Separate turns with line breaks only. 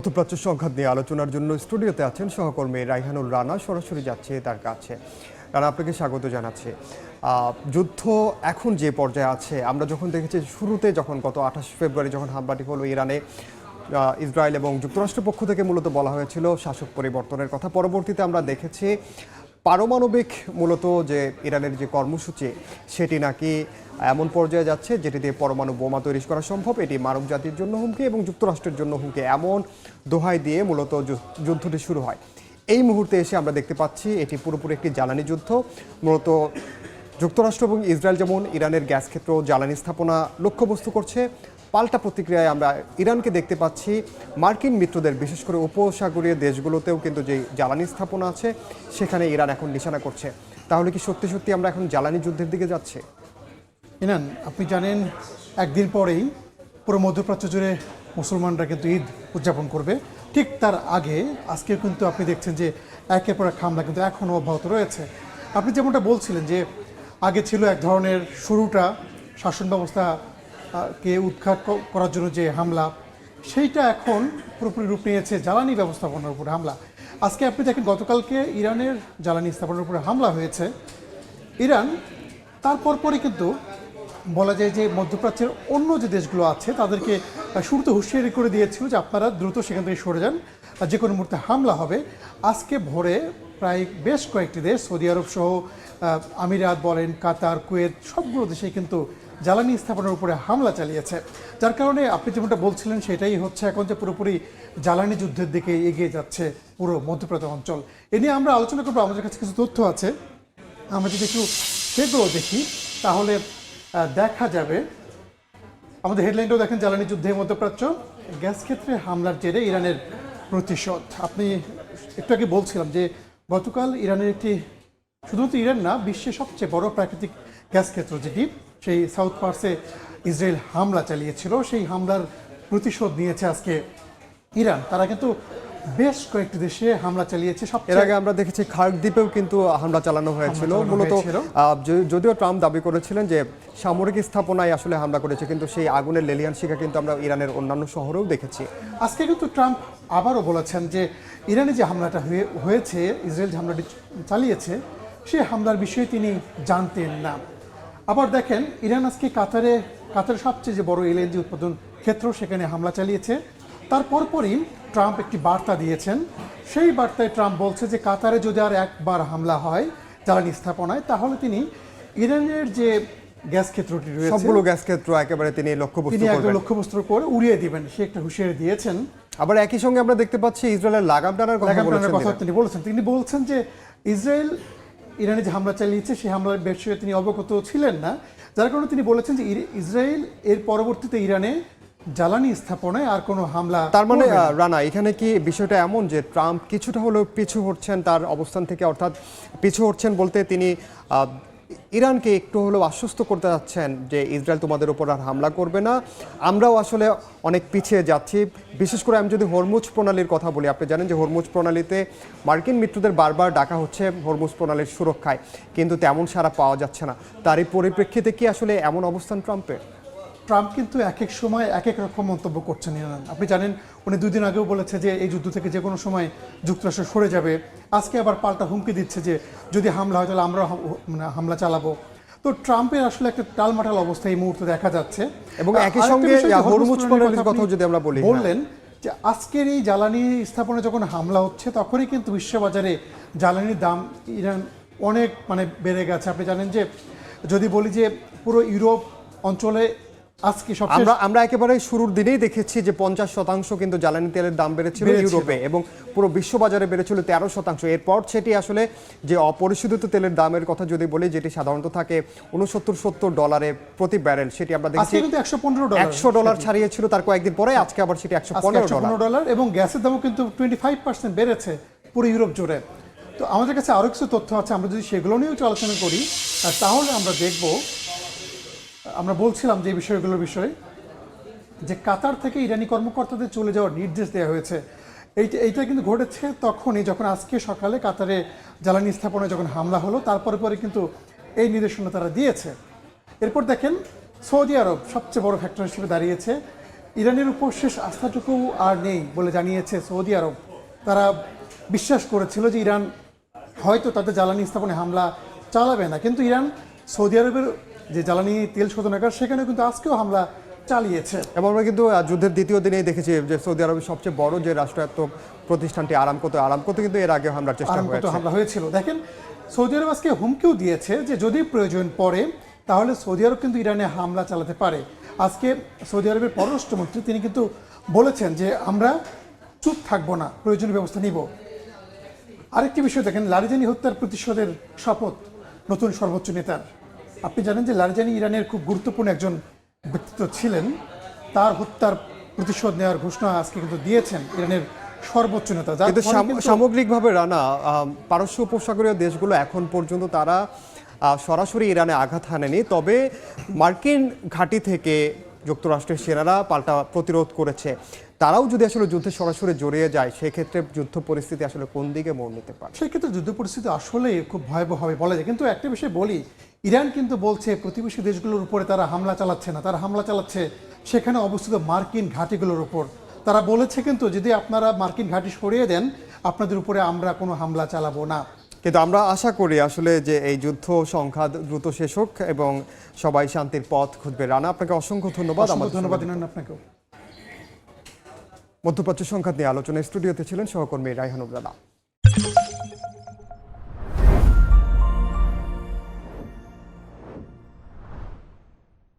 মধ্যপ্রাচ্য সংঘাত নিয়ে আলোচনার জন্য স্টুডিওতে আছেন সহকর্মী রাইহানুল রানা। সরাসরি যাচ্ছে তার কাছে। রানা, আপনাকে স্বাগত জানাচ্ছি। যুদ্ধ এখন যে পর্যায়ে আছে, আমরা যখন দেখেছি শুরুতে যখন গত 28 ফেব্রুয়ারি যখন হামলাটি হলো ইরানে, ইসরায়েল এবং যুক্তরাষ্ট্রের পক্ষ থেকে মূলত বলা হয়েছিল শাসক পরিবর্তনের কথা। পরবর্তীতে আমরা দেখেছি পারমাণবিক মূলত যে ইরানের যে কর্মসূচি সেটি নাকি এমন পর্যায়ে যাচ্ছে যেটি দিয়ে পরমাণু বোমা তৈরি করা সম্ভব। এটি মানব জাতির জন্য হুমকি এবং যুক্তরাষ্ট্রের জন্য হুমকি, এমন দোহাই দিয়ে মূলত যুদ্ধটি শুরু হয়। এই মুহূর্তে এসে আমরা দেখতে পাচ্ছি এটি পুরোপুরি একটি জ্বালানি যুদ্ধ। মূলত যুক্তরাষ্ট্র এবং ইসরায়েল যেমন ইরানের গ্যাস ক্ষেত্র জ্বালানি স্থাপনা লক্ষ্যবস্তু করছে, পাল্টা প্রতিক্রিয়ায় আমরা ইরানকে দেখতে পাচ্ছি মার্কিন মিত্রদের, বিশেষ করে উপসাগরীয় দেশগুলোতেও কিন্তু যে জ্বালানি স্থাপনা আছে সেখানে ইরান এখন নিশানা করছে। তাহলে কি সত্যি সত্যি আমরা এখন জ্বালানি যুদ্ধের দিকে যাচ্ছি?
ইনান, আপনি জানেন একদিন পরেই পুরো মধ্যপ্রাচ্য জুড়ে মুসলমানরা কিন্তু ঈদ উদযাপন করবে। ঠিক তার আগে আজকে কিন্তু আপনি দেখছেন যে একের পর এক হামলা কিন্তু এখনও অব্যাহত রয়েছে। আপনি যেমনটা বলছিলেন যে আগে ছিল এক ধরনের শুরুটা শাসন ব্যবস্থাকে উৎখাত করার জন্য যে হামলা, সেইটা এখন পুরোপুরি রূপ নিয়েছে জ্বালানি ব্যবস্থাপনার উপরে হামলা। আজকে আপনি দেখেন গতকালকে ইরানের জ্বালানি স্থাপনার উপরে হামলা হয়েছে। ইরান তারপর পরই কিন্তু বলা যায় যে মধ্যপ্রাচ্যের অন্য যে দেশগুলো আছে তাদেরকে শুরুতে হুঁশিয়ারি করে দিয়েছিল যে আপনারা দ্রুত সেখান থেকে সরে যান, যে কোনো মুহূর্তে হামলা হবে। আজকে ভোরে প্রায় বেশ কয়েকটি দেশ, সৌদি আরব সহ আমিরাত বলেন, কাতার, কুয়েত, সবগুলো দেশে কিন্তু জ্বালানি স্থাপনার উপরে হামলা চালিয়েছে। যার কারণে আপনি যেমনটা বলছিলেন সেটাই হচ্ছে এখন যে পুরোপুরি জ্বালানি যুদ্ধের দিকে এগিয়ে যাচ্ছে পুরো মধ্যপ্রাচ্য অঞ্চল। এ নিয়ে আমরা আলোচনা করবো। আমাদের কাছে কিছু তথ্য আছে, আমরা যদি একটু সেগুলো দেখি তাহলে দেখা যাবে। আমাদের হেডলাইনটাও দেখেন, জ্বালানি যুদ্ধে মধ্যপ্রাচ্য, গ্যাস ক্ষেত্রে হামলার জেরে ইরানের প্রতিশোধ। আপনি একটু আগে বলছিলাম যে গতকাল ইরানের একটি, শুধুমাত্র ইরান না, বিশ্বের সবচেয়ে বড় প্রাকৃতিক গ্যাস ক্ষেত্র যেটি, সেই সাউথ পার্সে ইসরায়েল হামলা চালিয়েছিল। সেই হামলার প্রতিশোধ নিয়েছে আজকে ইরান। তারা কিন্তু বেশ কয়েকটি দেশে হামলা চালিয়েছে।
এর আগে আমরা দেখেছি খার্ক দ্বীপেও কিন্তু হামলা চালানো হয়েছিল। মূলত যদিও ট্রাম্প দাবি করেছিলেন যে সামরিক স্থাপনায় আসলে হামলা করেছে, কিন্তু সেই আগুনের লেলিহান শিখা কিন্তু আমরা ইরানের অন্যান্য শহরেও দেখেছি।
আজকে কিন্তু ট্রাম্প আবারও বলেছেন যে ইরানে যে হামলাটা হয়েছে, ইসরায়েল যে হামলাটি চালিয়েছে, সেই হামলার বিষয়ে তিনি জানতেন না। আবার দেখেন, ইরান আজকে কাতারের সবচেয়ে যে বড় এলএনজি উৎপাদন ক্ষেত্র, সেখানে হামলা চালিয়েছে। তারপর পরই ট্রাম্প একটি বার্তা দিয়েছেন। সেই বার্তায় ট্রাম্প বলছে যে কাতারে যদি আর একবার হামলা হয় জ্বালানি স্থাপনায়, তাহলে তিনি ইরানের যে গ্যাস ক্ষেত্রটি রয়েছে
সবগুলো গ্যাস ক্ষেত্র একেবারে তিনি
লক্ষ্যবস্তুর করে উড়িয়ে দিবেন, সে একটা হুঁশিয়ারি দিয়েছেন।
আবার একই সঙ্গে আমরা দেখতে পাচ্ছি ইসরায়েলের লাগাম টানার কথা
তিনি বলেছেন যে ইসরায়েল ইরানে যে হামলা চালিয়েছে সেই হামলার বিষয়ে তিনি অবগত ছিলেন না। যার কারণে তিনি বলেছেন যে ইসরায়েল এর পরবর্তীতে ইরানে জ্বালানি স্থাপনায় আর কোনো হামলা।
তার মানে রানা, এখানে কি বিষয়টা এমন যে ট্রাম্প কিছুটা হলেও পিছু হচ্ছেন তার অবস্থান থেকে? অর্থাৎ পিছু হচ্ছেন বলতে তিনি ইরানকে একটু হলেও আশ্বস্ত করতে যাচ্ছেন যে ইসরায়েল তোমাদের উপর আর হামলা করবে না, আমরাও আসলে অনেক পিছিয়ে যাচ্ছি। বিশেষ করে আমি যদি হরমুজ প্রণালীর কথা বলি, আপনি জানেন যে হরমুজ প্রণালীতে মার্কিন মিত্রদের বারবার ডাকা হচ্ছে হরমুজ প্রণালীর সুরক্ষায়, কিন্তু তেমন সাড়া পাওয়া যাচ্ছে না। তারই পরিপ্রেক্ষিতে কি আসলে এমন অবস্থান ট্রাম্পের?
ট্রাম্প কিন্তু এক এক সময় এক এক রকম মন্তব্য করছেন ইরান। আপনি জানেন উনি 2 দিন আগেও বলেছে যে এই যুদ্ধ থেকে যে কোনো সময় যুক্তরাষ্ট্র সরে যাবে। আজকে আবার পাল্টা হুমকি দিচ্ছে যে যদি হামলা হয় তাহলে আমরা হামলা চালাবো। তো ট্রাম্পের আসলে একটা টালমাটাল অবস্থা এই মুহূর্তে দেখা যাচ্ছে।
এবং একই সঙ্গে হরমুজ প্রণালীর কথা যদি আমরা বলি,
বললেন যে আজকের এই জ্বালানি স্থাপনে যখন হামলা হচ্ছে তখনই কিন্তু বিশ্ববাজারে জ্বালানির দাম ইরান অনেক বেড়ে গেছে। আপনি জানেন যে যদি বলি যে পুরো ইউরোপ অঞ্চলে আজকে
আমরা একেবারে শুরুর দিনেই দেখেছি যে 50% কিন্তু জ্বালানি তেলের দাম বেড়েছিল ইউরোপে, এবং পুরো বিশ্ববাজারে বেড়েছিল 13%। এরপর সেটি আসলে যে অপরিশোধিত তেলের দামের কথা যদি বলি, যেটি সাধারণত থাকে $69-70 প্রতি ব্যারেল, সেটি আমরা দেখেছি $115 ছাড়িয়েছিল তার কয়েকদিন পরে। আজকে আবার সেটি $115,
এবং গ্যাসের দামও কিন্তু 25% বেড়েছে পুরো ইউরোপ জুড়ে। তো আমাদের কাছে আরও কিছু তথ্য আছে, আমরা যদি সেগুলো নিয়েও একটু আলোচনা করি তাহলে আমরা দেখব। আমরা বলছিলাম যে বিষয়গুলোর বিষয়ে যে কাতার থেকে ইরানি কর্মকর্তাদের চলে যাওয়ার নির্দেশ দেওয়া হয়েছে। এইটা কিন্তু ঘটেছে তখনই যখন আজকে সকালে কাতারে জ্বালানি স্থাপনায় যখন হামলা হলো, তারপরে পরে কিন্তু এই নির্দেশনা তারা দিয়েছে। এরপর দেখেন সৌদি আরব সবচেয়ে বড় ফ্যাক্টর হিসেবে দাঁড়িয়েছে। ইরানের উপর শেষ আস্থাটুকু আর নেই বলে জানিয়েছে সৌদি আরব। তারা বিশ্বাস করেছিল যে ইরান হয়তো তাদের জ্বালানি স্থাপনে হামলা চালাবে না, কিন্তু ইরান সৌদি আরবের যে জ্বালানি তেল শোধনাগার সেখানে কিন্তু আজকেও হামলা চালিয়েছে।
এবং আমরা কিন্তু যুদ্ধের দ্বিতীয় দিনেই দেখেছি যে সৌদি আরবের সবচেয়ে বড় যে রাষ্ট্রায়ত্ত প্রতিষ্ঠানটি আরামকোতে কিন্তু এর আগে হামলার চেষ্টা
আরামকোতে
হয়েছে।
হামলা হয়েছিল। দেখেন, সৌদি আরব আজকে হুমকিও দিয়েছে যে যদি প্রয়োজন পড়ে তাহলে সৌদি আরব কিন্তু ইরানে হামলা চালাতে পারে। আজকে সৌদি আরবের পররাষ্ট্রমন্ত্রী তিনি কিন্তু বলেছেন যে আমরা চুপ থাকবো না, প্রয়োজনীয় ব্যবস্থা নিব। আরেকটি বিষয় দেখেন, লারিজানি হত্যার প্রতিশোধের শপথ নতুন সর্বোচ্চ নেতার। আপনি জানেন যে লারিজানি ইরানের খুব গুরুত্বপূর্ণ একজন ব্যক্তিত্ব ছিলেন। তার হত্যার প্রতিশোধ নেওয়ার ঘোষণা আজকে কিন্তু দিয়েছেন ইরানের সর্বোচ্চ নেতা। যার
কিন্তু
ফলে কিন্তু
সামগ্রিকভাবে রানা, পারস্য উপসাগরীয় দেশগুলো এখন পর্যন্ত তারা সরাসরি ইরানে আঘাত হানেনি, তবে মার্কিন ঘাঁটি থেকে যুক্তরাষ্ট্রের সেনারা পাল্টা প্রতিরোধ করেছে। তারাও যদি আসলে যুদ্ধে সরাসরি জড়িয়ে যায়, সেক্ষেত্রে যুদ্ধ পরিস্থিতি আসলে কোন দিকে মোড় নিতে পারে?
সেক্ষেত্রে যুদ্ধ পরিস্থিতি আসলে খুব ভয়াবহ হবে বলা যায়। কিন্তু একটা বিষয় বলি, ইরান কিন্তু বলছে প্রতিবেশী দেশগুলোর উপরে তারা হামলা চালাচ্ছে না, তারা হামলা চালাচ্ছে সেখানে অবস্থিত মার্কিন ঘাঁটিগুলোর উপর। তারা বলেছে কিন্তু যদি আপনারা মার্কিন ঘাঁটি সরিয়ে দেন আপনাদের উপরে আমরা কোনো হামলা চালাবো না।
কিন্তু আমরা আশা করি আসলে যে এই যুদ্ধ সংখ্যা দ্রুত শেষ হোক এবং সবাই শান্তির পথ খুঁজবে। রানা, আপনাকে অসংখ্য ধন্যবাদ।
ধন্যবাদ ইনান আপনাকেও।
মধ্যপ্রাচ্য সংঘাত নিয়ে আলোচনায় স্টুডিওতে ছিলেন সহকর্মী রায়হানুর রানা।